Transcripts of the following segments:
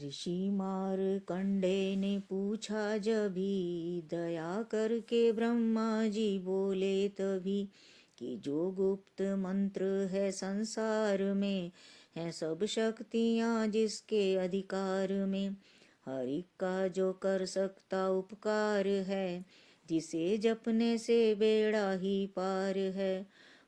ऋषि मार्कंडे ने पूछा जभी, दया करके ब्रह्मा जी बोले तभी, कि जो गुप्त मंत्र है संसार में, है सब शक्तियाँ जिसके अधिकार में। हरि का जो कर सकता उपकार है, जिसे जपने से बेड़ा ही पार है।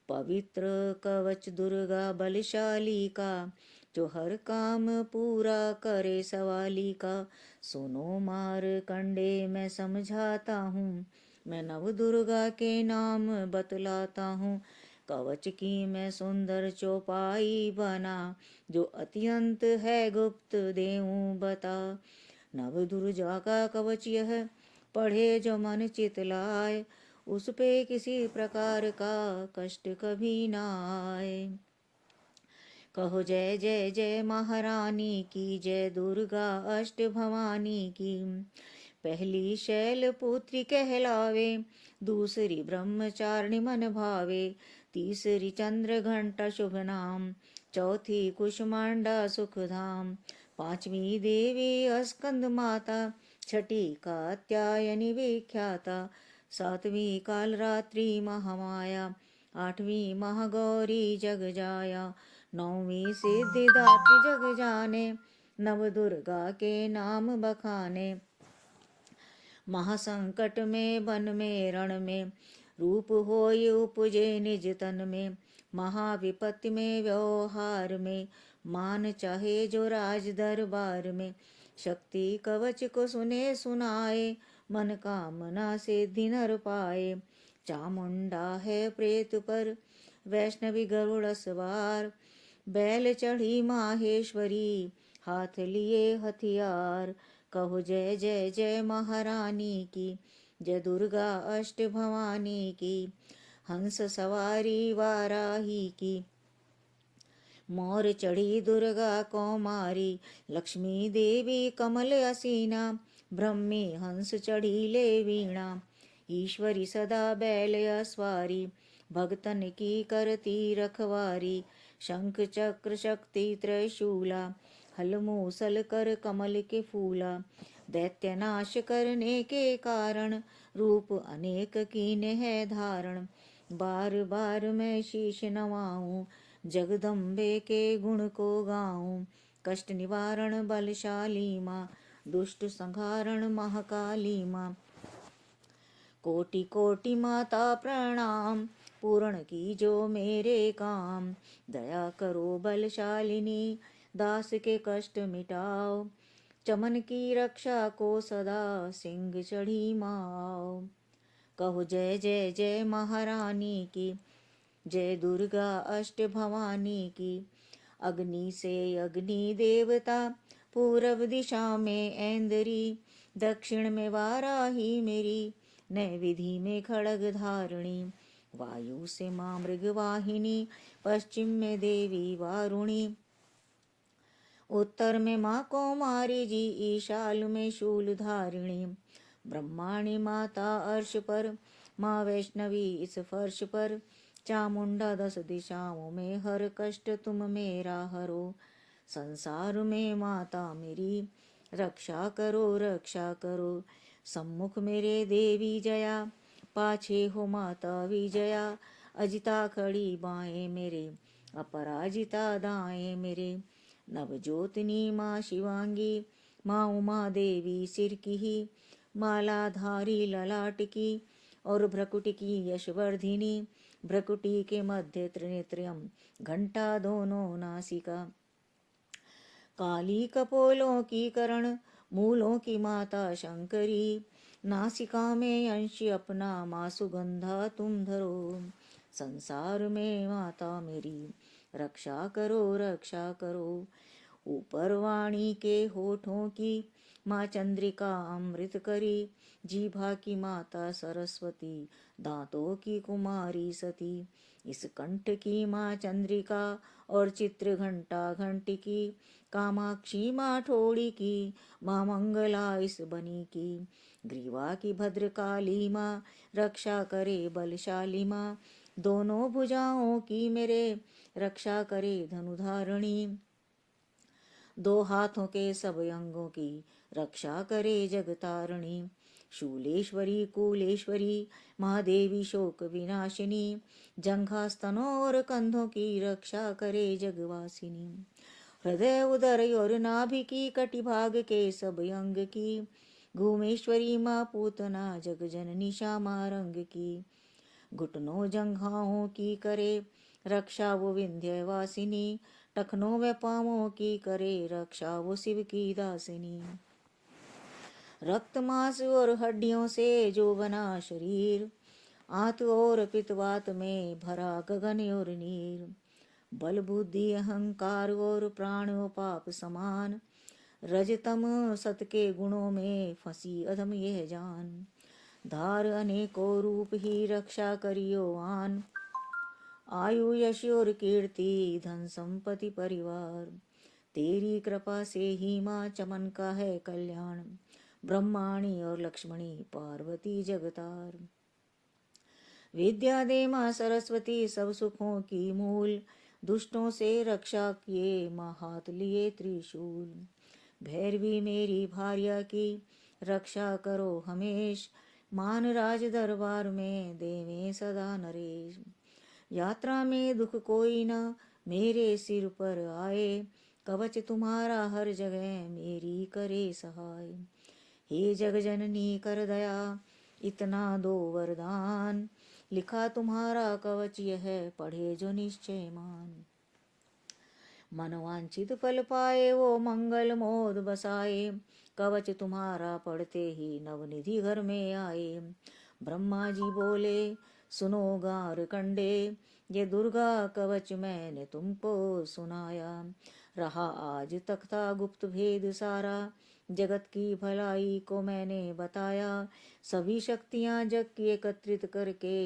पवित्र कवच दुर्गा बलशाली का, जो हर काम पूरा करे सवाली का। सुनो मार्कंडे मैं समझाता हूँ, मैं नव दुर्गा के नाम बतलाता हूँ। कवच की मैं सुंदर चौपाई बना, जो अत्यंत है गुप्त देऊं बता। नव दुर्गा का कवच यह, पढ़े जो मन चित लाए, उस पे किसी प्रकार का कष्ट कभी ना आए। कहो जय जय जय महारानी की, जय दुर्गा अष्ट भवानी की। पहली शैल पुत्री कहलावे, दूसरी ब्रह्मचारिणी मन भावे, तीसरी चंद्र घंटा शुभ नाम, चौथी कुष्मांडा सुख धाम, पांचवी देवी अस्कंद माता, छठी कात्यायनी विख्याता, सातवीं काल रात्रि महामाया, आठवीं महागौरी जग जाया, नौवीं सिद्धिदात्री जग जाने, नव दुर्गा के नाम बखाने। महासंकट में वन में रण में, रूप होय उपजे निज तन में। महाविपत्ति में व्यवहार में, मान चाहे जो राज दरबार में। शक्ति कवच को सुने सुनाए, मन कामना सिद्धि नर पाए। चामुंडा है प्रेत पर, वैष्णवी गरुड़ सवार, बैल चढ़ी माहेश्वरी, हाथ लिए हथियार। कहो जय जय जय महारानी की, जय दुर्गा अष्ट भवानी की। हंस सवारी वाराही की, मोर चढ़ी दुर्गा कौमारी। लक्ष्मी देवी कमल असीना, ब्रह्मी हंस चढ़ी ले वीणा। ईश्वरी सदा बैल अस्वारी, भगतन की करती रखवारी। शंख चक्र शक्ति त्रिशूला, हल मूसल कर कमल के फूला। दैत्य नाश करने के कारण, रूप अनेक कीने है धारण। बार बार मैं शीश नवाऊं, जगदम्बे के गुण को गाऊं। कष्ट निवारण बलशाली माँ, दुष्ट संहारण महाकाली माँ। कोटि कोटि माता प्रणाम, पूर्ण की जो मेरे काम। दया करो बलशालिनी, दास के कष्ट मिटाओ। चमन की रक्षा को सदा सिंह चढ़ी माओ। कहो जय जय जय महारानी की, जय दुर्गा अष्ट भवानी की। अग्नि से अग्नि देवता, पूरब दिशा में ऐंदरी, दक्षिण में वाराही मेरी, नय विधि में खड़ग धारणी। वायु से माँ मृगवाहिनी, पश्चिम में देवी वारुणी। उत्तर में माँ कौमारी जी, ईशाल में शूल धारिणी। ब्रह्माणी माता अर्श पर, माँ वैष्णवी इस फर्श पर। चामुंडा 10 दिशाओं में, हर कष्ट तुम मेरा हरो। संसार में माता मेरी, रक्षा करो रक्षा करो। सम्मुख मेरे देवी जया, पाछे हो माता विजया। अजिता खड़ी बाएं मेरे, अपराजिता दाएं मेरे। नवज्योतिनी माँ शिवांगी, माँ उमा देवी सिर की ही। मालाधारी ललाट की, और भ्रकुटी की यशवर्धिनी। भ्रकुटी के मध्य त्रिनेत्रयम, घंटा दोनों नासिका। काली कपोलों की करण, मूलों की माता शंकरी। नासिका में अंश अपना, माँ सुगंधा तुम धरो। संसार में माता मेरी, रक्षा करो रक्षा करो। ऊपर वाणी के होठों की, माँ चंद्रिका अमृत करी। जीभा की माता सरस्वती, दांतों की कुमारी सती। इस कंठ की माँ चंद्रिका, और चित्र घंटा घंटी की। कामाक्षी माँ ठोड़ी की, माँ मंगला इस बनी की। ग्रीवा की भद्रकाली माँ, रक्षा करे बलशाली माँ। दोनों भुजाओं की मेरे, रक्षा करे धनुधारणी। दो हाथों के सब अंगों की रक्षा करे जगतारिणी। शूलेश्वरी कुलेश्वरी महादेवी शोक विनाशिनी, जंघा स्तनों और कंधों की रक्षा करे जगवासिनी। हृदय उदर और नाभि की कटि भाग के सब अंग की, घूमेश्वरी माँ पूतना जग जननी श्यामा रंग की। घुटनों जंघाओं की करे रक्षा वो विंध्यवासिनी, टखनों व पांवों की करे रक्षा वो शिव की दासिनी। रक्त मांस और हड्डियों से जो बना शरीर, आंत और पित्तवात में भरा गगन और नीर। बल बुद्धि अहंकार और प्राण पाप समान, रजतम सत के गुणों में फंसी अधम यह जान। धार अनेकों रूप ही रक्षा करियो आन, आयु यश और कीर्ति धन संपत्ति परिवार। तेरी कृपा से ही माँ चमन का है कल्याण, ब्रह्माणी और लक्ष्मणी पार्वती जगतार। विद्या दे माँ सरस्वती सब सुखों की मूल, दुष्टों से रक्षा किए माँ हाथ लिए त्रिशूल। भैरवी मेरी भार्या की रक्षा करो हमेश, मान राज दरबार में देवे सदा नरेश। यात्रा में दुख कोई न मेरे सिर पर आए, कवच तुम्हारा हर जगह मेरी करे सहाय। हे जग जननी कर दया इतना दो वरदान, लिखा तुम्हारा कवच यह पढ़े जो निश्चय मान। मनवांछित फल पाए वो मंगल मोद बसाए, कवच तुम्हारा पढ़ते ही नवनिधि घर में आए। ब्रह्मा जी बोले सुनो गार कंडे, ये दुर्गा कवच मैंने तुमको सुनाया। रहा आज तक था गुप्त भेद सारा, जगत की भलाई को मैंने बताया। सभी शक्तियां जग की एकत्रित करके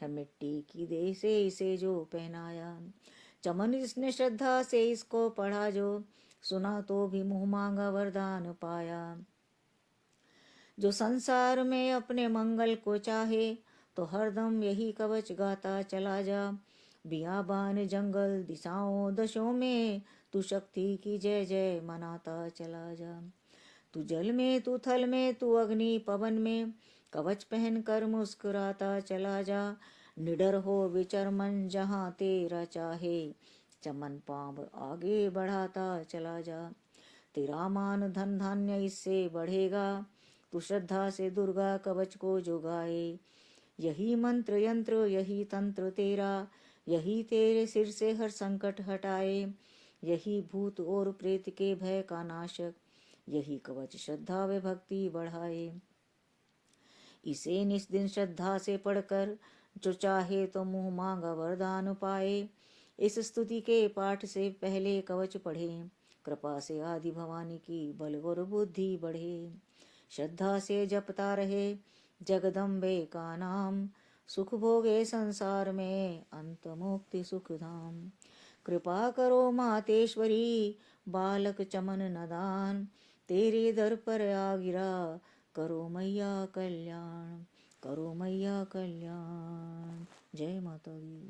है मिट्टी की देह से इसे जो पहनाया। चमन इसने श्रद्धा से इसको पढ़ा जो, सुना तो भी मुंह मांगा वरदान पाया। जो संसार में अपने मंगल को चाहे, तो हरदम यही कवच गाता चला जा। बियाबान जंगल दिशाओं दशों में तू शक्ति की जय जय मनाता चला जा। तू जल में तू थल में तू अग्नि पवन में, कवच पहन कर मुस्कुराता चला जा। निडर हो विचर मन जहाँ तेरा चाहे, चमन पाँव आगे बढ़ाता चला जा। तेरा मान धन धान्य इससे बढ़ेगा, तू श्रद्धा से दुर्गा कवच को जो गाए। यही मंत्र यंत्र यही तंत्र तेरा, यही तेरे सिर से हर संकट हटाए। यही भूत और प्रेत के भय का नाशक, यही कवच श्रद्धा व भक्ति बढ़ाए। इसे निस्दिन श्रद्धा से पढ़कर जो चाहे तो मुंह मांगा वरदान पाए। इस स्तुति के पाठ से पहले कवच पढ़े, कृपा से आदि भवानी की बल और बुद्धि बढ़े। श्रद्धा से जपता रहे जगदम्बे का नाम, सुख भोगे संसार में अंत मुक्ति सुख धाम। कृपा करो मातेश्वरी बालक चमन नदान, तेरे दर पर आ गिरा करो मैया कल्याण, करो मैया कल्याण। जय माता दी।